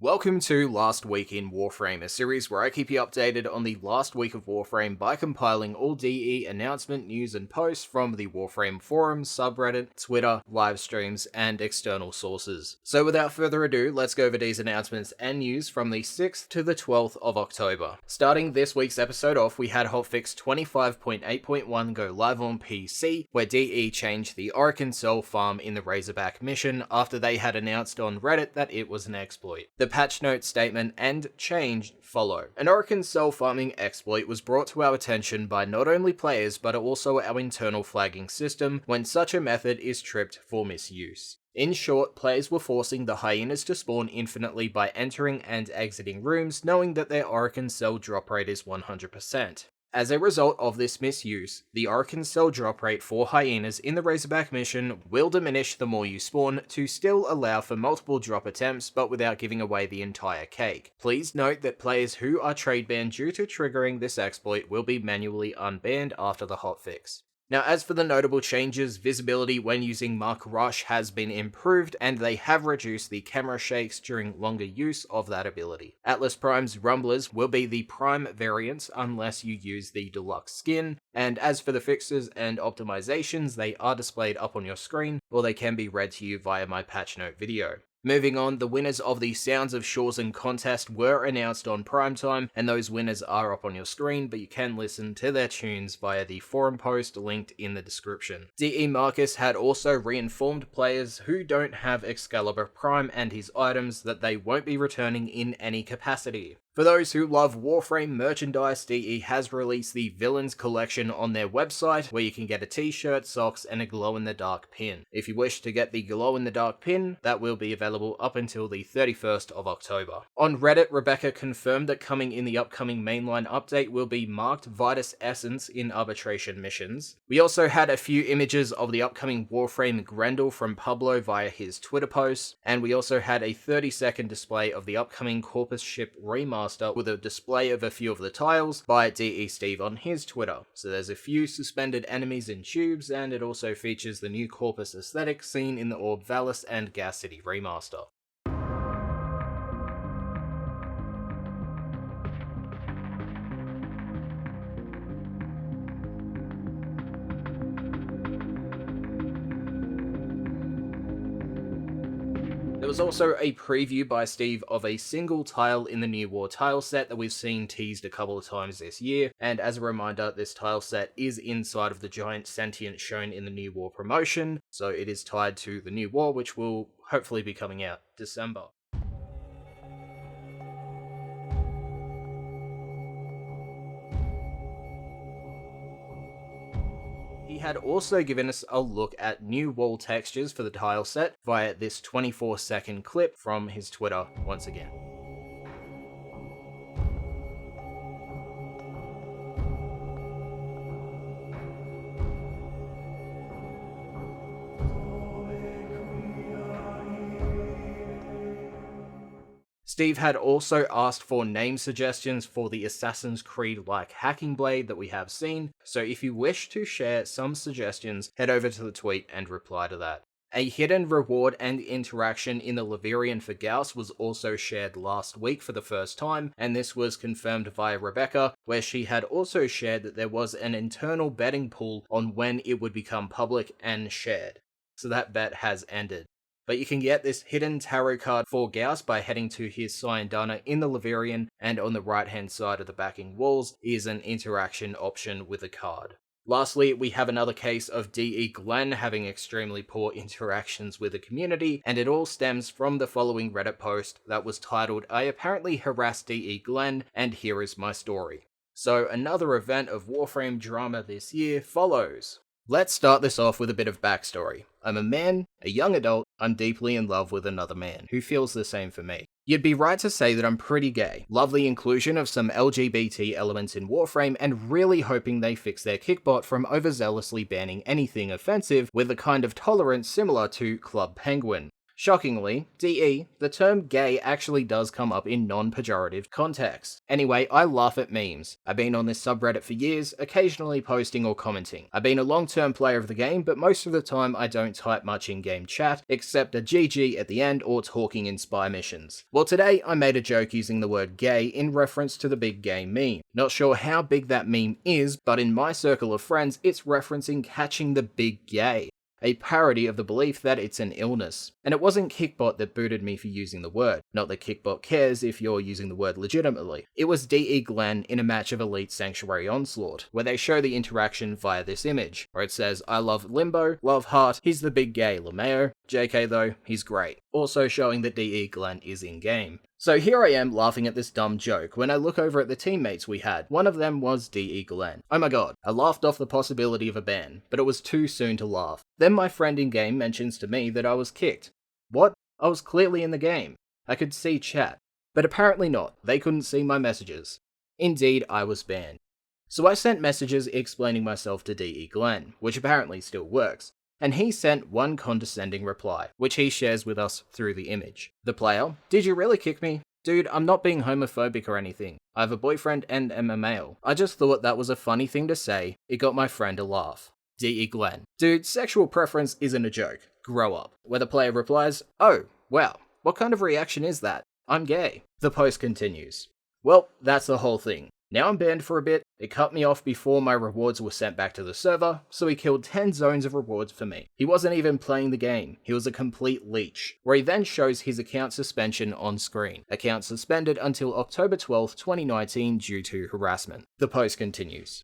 Welcome to Last Week in Warframe, a series where I keep you updated on the last week of Warframe by compiling all DE announcement, news and posts from the Warframe forums, subreddit, Twitter, live streams, and external sources. So without further ado, let's go over these announcements and news from the 6th to the 12th of October. Starting this week's episode off, we had Hotfix 25.8.1 go live on PC, where DE changed the Orokin Cell farm in the Razorback mission after they had announced on Reddit that it was an exploit. The patch note statement and change follow. An Orokin cell farming exploit was brought to our attention by not only players but also our internal flagging system when such a method is tripped for misuse. In short, players were forcing the hyenas to spawn infinitely by entering and exiting rooms knowing that their Orokin cell drop rate is 100%. As a result of this misuse, the Orokin cell drop rate for hyenas in the Razorback mission will diminish the more you spawn to still allow for multiple drop attempts but without giving away the entire cake. Please note that players who are trade banned due to triggering this exploit will be manually unbanned after the hotfix. Now, as for the notable changes, visibility when using Mark Rush has been improved, and they have reduced the camera shakes during longer use of that ability. Atlas Prime's Rumblers will be the Prime variants unless you use the Deluxe skin, and as for the fixes and optimizations, they are displayed up on your screen, or they can be read to you via my patch note video. Moving on, the winners of the Sounds of Shawzin contest were announced on Primetime, and those winners are up on your screen, but you can listen to their tunes via the forum post linked in the description. DE Marcus had also reinformed players who don't have Excalibur Prime and his items that they won't be returning in any capacity. For those who love Warframe merchandise, DE has released the Villains collection on their website, where you can get a t-shirt, socks, and a glow-in-the-dark pin. If you wish to get the glow-in-the-dark pin, that will be available up until the 31st of October. On Reddit, Rebecca confirmed that coming in the upcoming mainline update will be marked Vitus Essence in Arbitration missions. We also had a few images of the upcoming Warframe Grendel from Pablo via his Twitter posts, and we also had a 30-second display of the upcoming Corpus ship Remaster with a display of a few of the tiles by DE Steve on his Twitter. So there's a few suspended enemies in tubes, and it also features the new Corpus aesthetic seen in the Orb Valis and Gas City Remaster. There was also a preview by Steve of a single tile in the New War tile set that we've seen teased a couple of times this year, and as a reminder, this tile set is inside of the giant sentient shown in the New War promotion, so it is tied to the New War, which will hopefully be coming out December. He had also given us a look at new wall textures for the tile set via this 24-second clip from his Twitter once again. Steve had also asked for name suggestions for the Assassin's Creed-like hacking blade that we have seen, so if you wish to share some suggestions, head over to the tweet and reply to that. A hidden reward and interaction in the Leverian for Gauss was also shared last week for the first time, and this was confirmed via Rebecca, where she had also shared that there was an internal betting pool on when it would become public and shared. So that bet has ended. But you can get this hidden tarot card for Gauss by heading to his Syandana in the Leverian, and on the right hand side of the backing walls is an interaction option with a card. Lastly, we have another case of DE Glenn having extremely poor interactions with the community, and it all stems from the following Reddit post that was titled, "I apparently harassed DE Glenn, and here is my story." So another event of Warframe drama this year follows. Let's start this off with a bit of backstory. I'm a man, a young adult, I'm deeply in love with another man, who feels the same for me. You'd be right to say that I'm pretty gay, love the inclusion of some LGBT elements in Warframe, and really hoping they fix their kickbot from overzealously banning anything offensive with a kind of tolerance similar to Club Penguin. Shockingly, DE, the term gay actually does come up in non-pejorative context. Anyway, I laugh at memes. I've been on this subreddit for years, occasionally posting or commenting. I've been a long-term player of the game, but most of the time I don't type much in-game chat, except a GG at the end or talking in spy missions. Well, today I made a joke using the word gay in reference to the big gay meme. Not sure how big that meme is, but in my circle of friends, it's referencing catching the big gay, a parody of the belief that it's an illness. And it wasn't Kickbot that booted me for using the word. Not that Kickbot cares if you're using the word legitimately. It was DE Glenn in a match of Elite Sanctuary Onslaught, where they show the interaction via this image, where it says, "I love Limbo, love Heart, he's the big gay LeMayo. JK though, he's great." Also showing that DE Glenn is in-game. So here I am laughing at this dumb joke when I look over at the teammates we had. One of them was DE Glenn. Oh my god, I laughed off the possibility of a ban, but it was too soon to laugh. Then my friend in-game mentions to me that I was kicked. What? I was clearly in the game. I could see chat. But apparently not, they couldn't see my messages. Indeed, I was banned. So I sent messages explaining myself to DE Glenn, which apparently still works. And he sent one condescending reply, which he shares with us through the image. The player, "Did you really kick me? Dude, I'm not being homophobic or anything. I have a boyfriend and am a male. I just thought that was a funny thing to say. It got my friend a laugh." DE Glenn, "Dude, sexual preference isn't a joke. Grow up." Where the player replies, "Oh, wow. What kind of reaction is that? I'm gay." The post continues. "Well, that's the whole thing. Now I'm banned for a bit. It cut me off before my rewards were sent back to the server, so he killed 10 zones of rewards for me. He wasn't even playing the game, he was a complete leech." Where he then shows his account suspension on screen. Account suspended until October 12th, 2019 due to harassment. The post continues.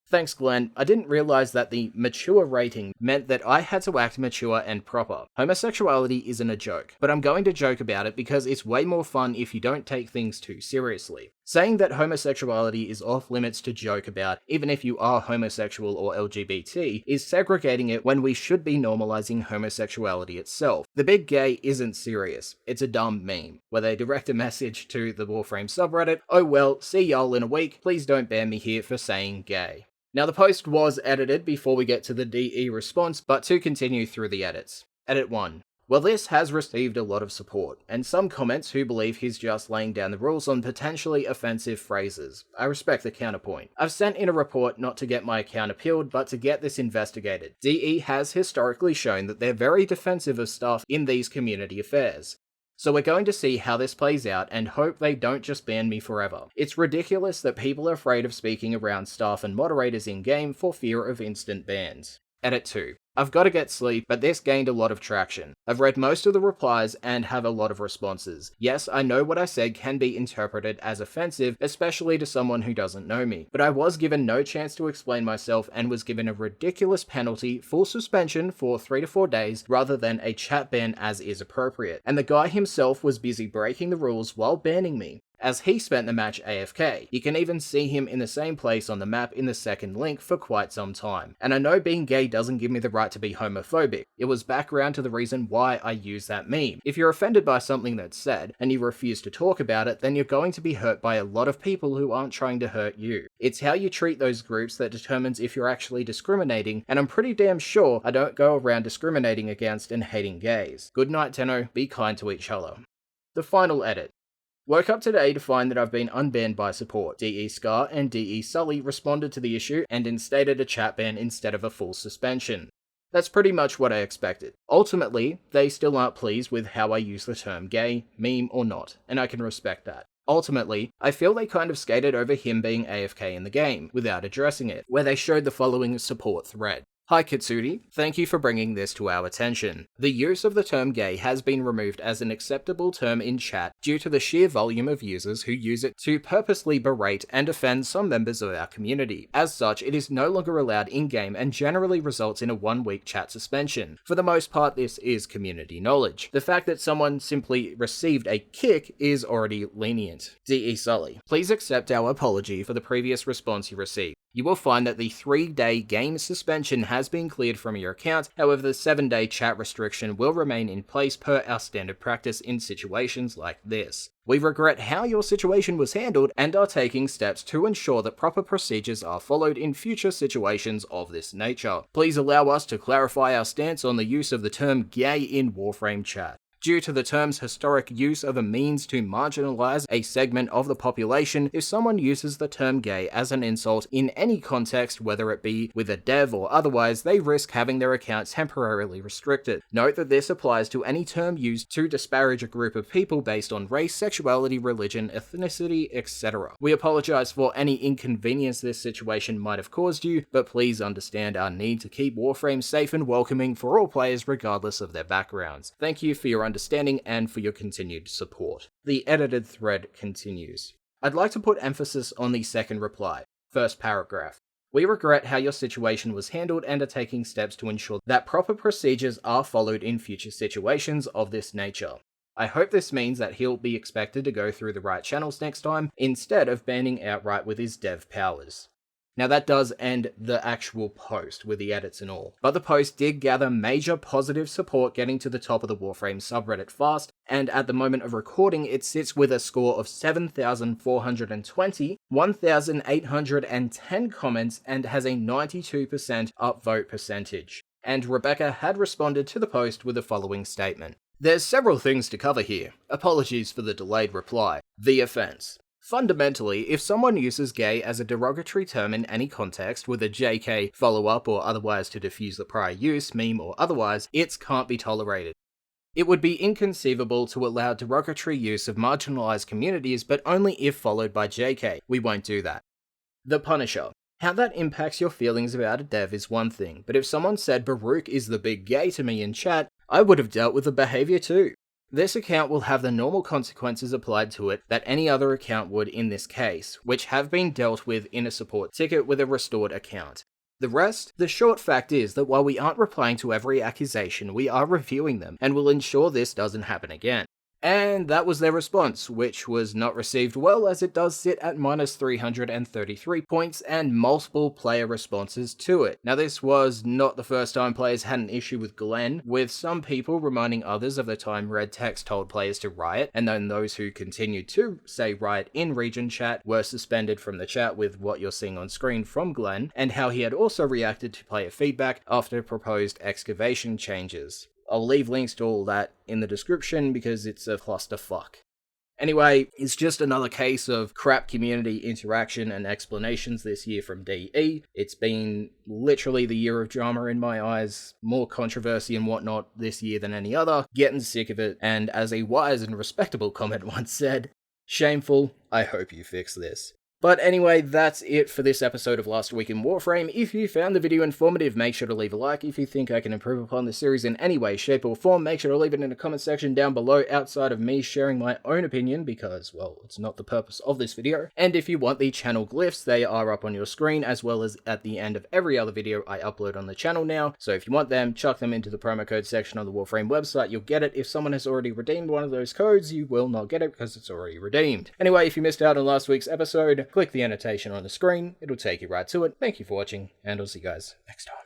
"Thanks, Glenn. I didn't realize that the mature rating meant that I had to act mature and proper. Homosexuality isn't a joke, but I'm going to joke about it because it's way more fun if you don't take things too seriously. Saying that homosexuality is off limits to joke about, even if you are homosexual or LGBT, is segregating it when we should be normalizing homosexuality itself. The big gay isn't serious. It's a dumb meme, where they direct a message to the Warframe subreddit, "Oh well, see y'all in a week. Please don't ban me here for saying gay." Now the post was edited before we get to the DE response, but to continue through the edits. Edit 1. Well, this has received a lot of support, and some comments who believe he's just laying down the rules on potentially offensive phrases. I respect the counterpoint. I've sent in a report not to get my account appealed, but to get this investigated. DE has historically shown that they're very defensive of stuff in these community affairs. So we're going to see how this plays out and hope they don't just ban me forever. It's ridiculous that people are afraid of speaking around staff and moderators in-game for fear of instant bans. Edit 2. I've got to get sleep, but this gained a lot of traction. I've read most of the replies and have a lot of responses. Yes, I know what I said can be interpreted as offensive, especially to someone who doesn't know me, but I was given no chance to explain myself and was given a ridiculous penalty, full suspension for 3 to 4 days, rather than a chat ban as is appropriate. And the guy himself was busy breaking the rules while banning me, as he spent the match AFK. You can even see him in the same place on the map in the second link for quite some time. And I know being gay doesn't give me the right to be homophobic. It was background to the reason why I use that meme. If you're offended by something that's said, and you refuse to talk about it, then you're going to be hurt by a lot of people who aren't trying to hurt you. It's how you treat those groups that determines if you're actually discriminating, and I'm pretty damn sure I don't go around discriminating against and hating gays. Good night, Tenno. Be kind to each other." The final edit. Woke up today to find that I've been unbanned by support. DE Scar and DE Sully responded to the issue and instated a chat ban instead of a full suspension. That's pretty much what I expected. Ultimately, they still aren't pleased with how I use the term gay, meme or not, and I can respect that. Ultimately, I feel they kind of skated over him being AFK in the game, without addressing it, where they showed the following support thread. "Hi Kitsuri, thank you for bringing this to our attention. The use of the term gay has been removed as an acceptable term in chat due to the sheer volume of users who use it to purposely berate and offend some members of our community. As such, it is no longer allowed in-game and generally results in a 1-week chat suspension. For the most part, this is community knowledge. The fact that someone simply received a kick is already lenient. DE Sully, please accept our apology for the previous response you received. You will find that the 3-day game suspension has been cleared from your account, however the 7-day chat restriction will remain in place per our standard practice in situations like this. We regret how your situation was handled and are taking steps to ensure that proper procedures are followed in future situations of this nature. Please allow us to clarify our stance on the use of the term gay in Warframe chat. Due to the term's historic use of a means to marginalize a segment of the population, if someone uses the term gay as an insult in any context, whether it be with a dev or otherwise, they risk having their account temporarily restricted. Note that this applies to any term used to disparage a group of people based on race, sexuality, religion, ethnicity, etc. We apologize for any inconvenience this situation might have caused you, but please understand our need to keep Warframe safe and welcoming for all players regardless of their backgrounds. Thank you for your understanding and for your continued support. The edited thread continues. I'd like to put emphasis on the second reply. First paragraph. We regret how your situation was handled and are taking steps to ensure that proper procedures are followed in future situations of this nature. I hope this means that he'll be expected to go through the right channels next time, instead of banning outright with his dev powers. Now that does end the actual post with the edits and all, but the post did gather major positive support, getting to the top of the Warframe subreddit fast, and at the moment of recording it sits with a score of 7,420, 1,810 comments, and has a 92% upvote percentage. And Rebecca had responded to the post with the following statement. There's several things to cover here. Apologies for the delayed reply. The offense. Fundamentally, if someone uses gay as a derogatory term in any context with a JK follow-up or otherwise to diffuse the prior use, meme or otherwise, it can't be tolerated. It would be inconceivable to allow derogatory use of marginalized communities, but only if followed by JK. We won't do that. The Punisher. How that impacts your feelings about a dev is one thing, but if someone said Baruch is the big gay to me in chat, I would have dealt with the behavior too. This account will have the normal consequences applied to it that any other account would in this case, which have been dealt with in a support ticket with a restored account. The rest? The short fact is that while we aren't replying to every accusation, we are reviewing them, and will ensure this doesn't happen again. And that was their response, which was not received well as it does sit at minus 333 points and multiple player responses to it. Now this was not the first time players had an issue with Glenn, with some people reminding others of the time Red Text told players to riot, and then those who continued to say riot in region chat were suspended from the chat with what you're seeing on screen from Glenn, and how he had also reacted to player feedback after proposed excavation changes. I'll leave links to all that in the description because it's a clusterfuck. Anyway, it's just another case of crap community interaction and explanations this year from DE. It's been literally the year of drama in my eyes, more controversy and whatnot this year than any other, getting sick of it, and as a wise and respectable comment once said, shameful, I hope you fix this. But anyway, that's it for this episode of Last Week in Warframe. If you found the video informative, make sure to leave a like. If you think I can improve upon the series in any way, shape or form, make sure to leave it in the comment section down below outside of me sharing my own opinion because, well, it's not the purpose of this video. And if you want the channel glyphs, they are up on your screen as well as at the end of every other video I upload on the channel now. So if you want them, chuck them into the promo code section on the Warframe website. You'll get it. If someone has already redeemed one of those codes, you will not get it because it's already redeemed. Anyway, if you missed out on last week's episode, click the annotation on the screen, it'll take you right to it. Thank you for watching, and I'll see you guys next time.